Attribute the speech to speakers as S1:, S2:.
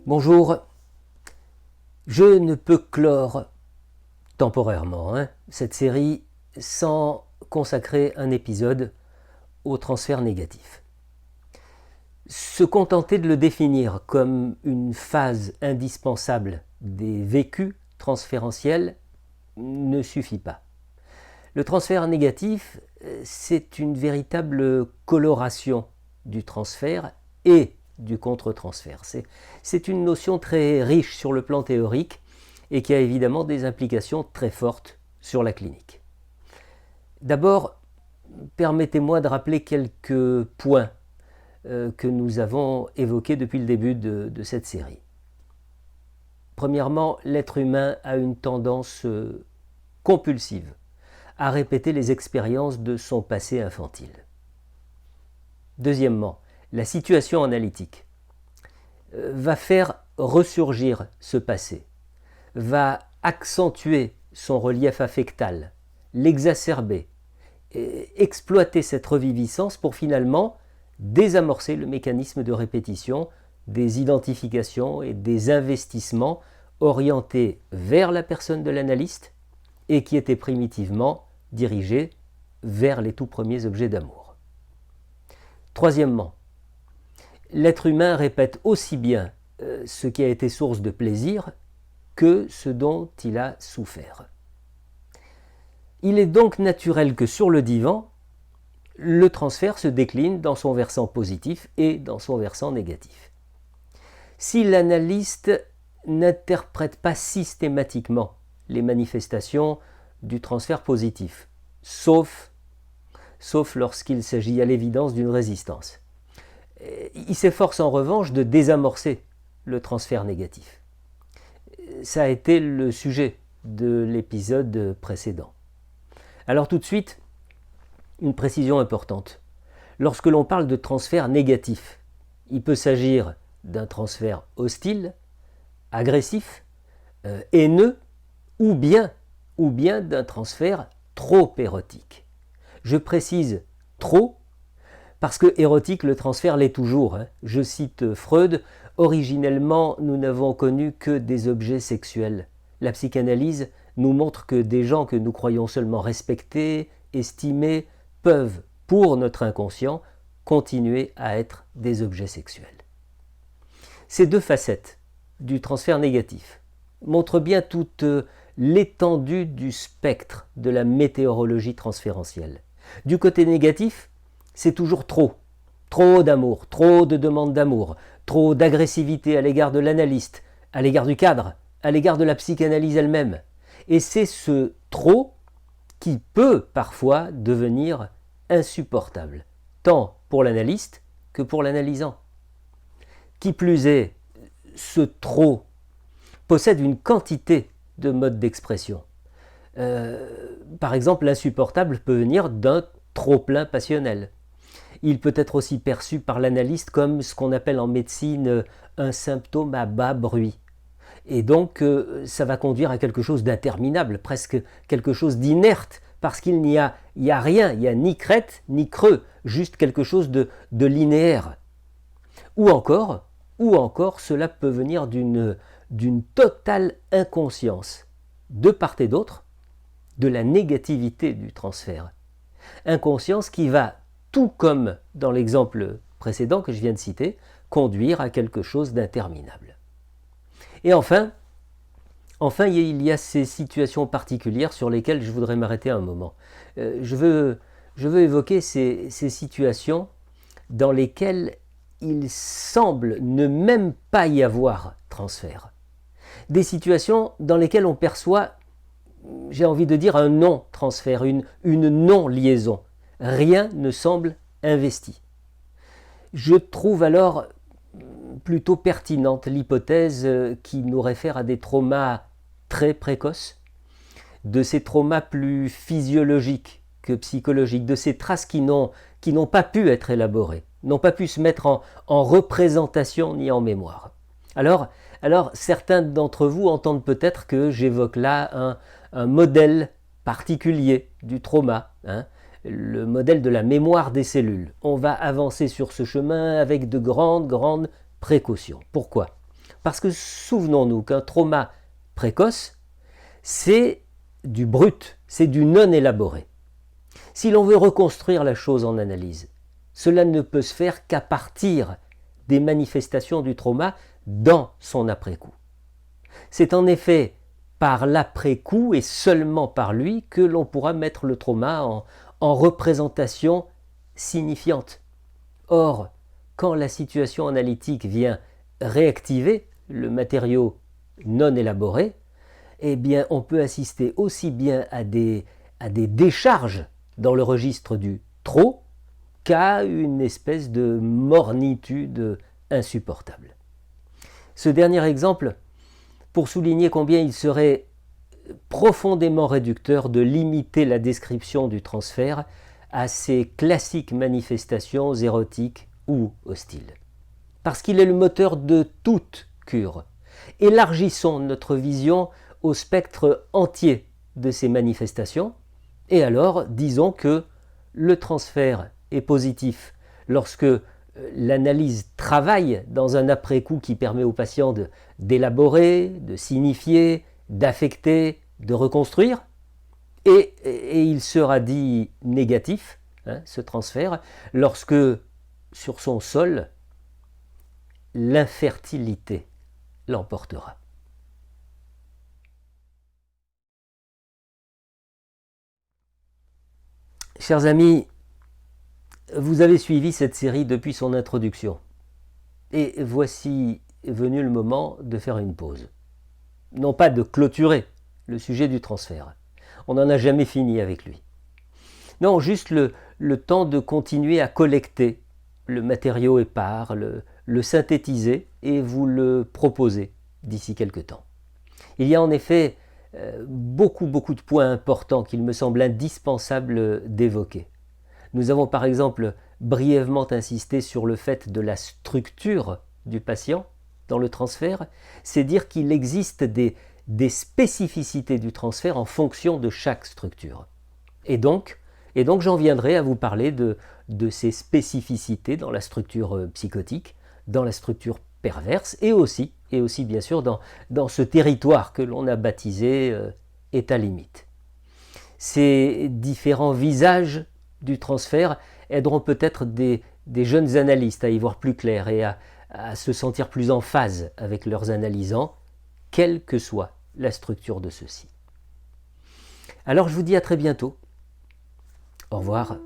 S1: Bonjour, je ne peux clore temporairement cette série sans consacrer un épisode au transfert négatif. Se contenter de le définir comme une phase indispensable des vécus transférentiels ne suffit pas. Le transfert négatif, c'est une véritable coloration du transfert et du contre-transfert. C'est une notion très riche sur le plan théorique et qui a évidemment des implications très fortes sur la clinique. D'abord, permettez-moi de rappeler quelques points que nous avons évoqués depuis le début de cette série. Premièrement, l'être humain a une tendance compulsive à répéter les expériences de son passé infantile. Deuxièmement, la situation analytique va faire ressurgir ce passé, va accentuer son relief affectal, l'exacerber, exploiter cette reviviscence pour finalement désamorcer le mécanisme de répétition des identifications et des investissements orientés vers la personne de l'analyste et qui étaient primitivement dirigés vers les tout premiers objets d'amour. Troisièmement, l'être humain répète aussi bien ce qui a été source de plaisir que ce dont il a souffert. Il est donc naturel que sur le divan, le transfert se décline dans son versant positif et dans son versant négatif. Si l'analyste n'interprète pas systématiquement les manifestations du transfert positif, sauf lorsqu'il s'agit à l'évidence d'une résistance, il s'efforce en revanche de désamorcer le transfert négatif. Ça a été le sujet de l'épisode précédent. Alors tout de suite, une précision importante. Lorsque l'on parle de transfert négatif, il peut s'agir d'un transfert hostile, agressif, haineux, ou bien d'un transfert trop érotique. Je précise trop, parce que érotique, le transfert l'est toujours. Je cite Freud, « Originellement, nous n'avons connu que des objets sexuels. La psychanalyse nous montre que des gens que nous croyons seulement respectés, estimés, peuvent, pour notre inconscient, continuer à être des objets sexuels. » Ces deux facettes du transfert négatif montrent bien toute l'étendue du spectre de la météorologie transférentielle. Du côté négatif, c'est toujours trop d'amour, trop de demandes d'amour, trop d'agressivité à l'égard de l'analyste, à l'égard du cadre, à l'égard de la psychanalyse elle-même. Et c'est ce trop qui peut parfois devenir insupportable, tant pour l'analyste que pour l'analysant. Qui plus est, ce trop possède une quantité de modes d'expression. Par exemple, l'insupportable peut venir d'un trop-plein passionnel. Il peut être aussi perçu par l'analyste comme ce qu'on appelle en médecine un symptôme à bas bruit. Et donc, ça va conduire à quelque chose d'interminable, presque quelque chose d'inerte, parce qu'il n'y a rien, il n'y a ni crête ni creux, juste quelque chose de linéaire. Ou encore, cela peut venir d'une totale inconscience, de part et d'autre, de la négativité du transfert. Inconscience qui va, tout comme dans l'exemple précédent que je viens de citer, conduire à quelque chose d'interminable. Et enfin, il y a ces situations particulières sur lesquelles je voudrais m'arrêter un moment. Je veux évoquer ces situations dans lesquelles il semble ne même pas y avoir transfert. Des situations dans lesquelles on perçoit, j'ai envie de dire, un non-transfert, une non-liaison. Rien ne semble investi. Je trouve alors plutôt pertinente l'hypothèse qui nous réfère à des traumas très précoces, de ces traumas plus physiologiques que psychologiques, de ces traces qui n'ont pas pu être élaborées, n'ont pas pu se mettre en représentation ni en mémoire. Alors certains d'entre vous entendent peut-être que j'évoque là un modèle particulier du trauma, le modèle de la mémoire des cellules. On va avancer sur ce chemin avec de grandes précautions. Pourquoi ? Parce que souvenons-nous qu'un trauma précoce, c'est du brut, c'est du non élaboré. Si l'on veut reconstruire la chose en analyse, cela ne peut se faire qu'à partir des manifestations du trauma dans son après-coup. C'est en effet par l'après-coup et seulement par lui que l'on pourra mettre le trauma en représentation signifiante. Or, quand la situation analytique vient réactiver le matériau non élaboré, eh bien, on peut assister aussi bien à des décharges dans le registre du trop qu'à une espèce de mornitude insupportable. Ce dernier exemple, pour souligner combien il serait profondément réducteur de limiter la description du transfert à ces classiques manifestations érotiques ou hostiles. Parce qu'il est le moteur de toute cure. Élargissons notre vision au spectre entier de ces manifestations, et alors disons que le transfert est positif lorsque l'analyse travaille dans un après-coup qui permet au patient d'élaborer, de signifier, d'affecter, de reconstruire, et il sera dit négatif, ce transfert, lorsque sur son sol, l'infertilité l'emportera. Chers amis, vous avez suivi cette série depuis son introduction. Et voici venu le moment de faire une pause. Non pas de clôturer le sujet du transfert. On n'en a jamais fini avec lui. Non, juste le temps de continuer à collecter le matériau épars, le synthétiser et vous le proposer d'ici quelque temps. Il y a en effet beaucoup de points importants qu'il me semble indispensable d'évoquer. Nous avons par exemple brièvement insisté sur le fait de la structure du patient dans le transfert, c'est dire qu'il existe des spécificités du transfert en fonction de chaque structure. Et donc j'en viendrai à vous parler de ces spécificités dans la structure psychotique, dans la structure perverse et aussi bien sûr dans ce territoire que l'on a baptisé état limite. Ces différents visages du transfert aideront peut-être des jeunes analystes à y voir plus clair et à se sentir plus en phase avec leurs analysants, quelle que soit la structure de ceux-ci. Alors je vous dis à très bientôt. Au revoir.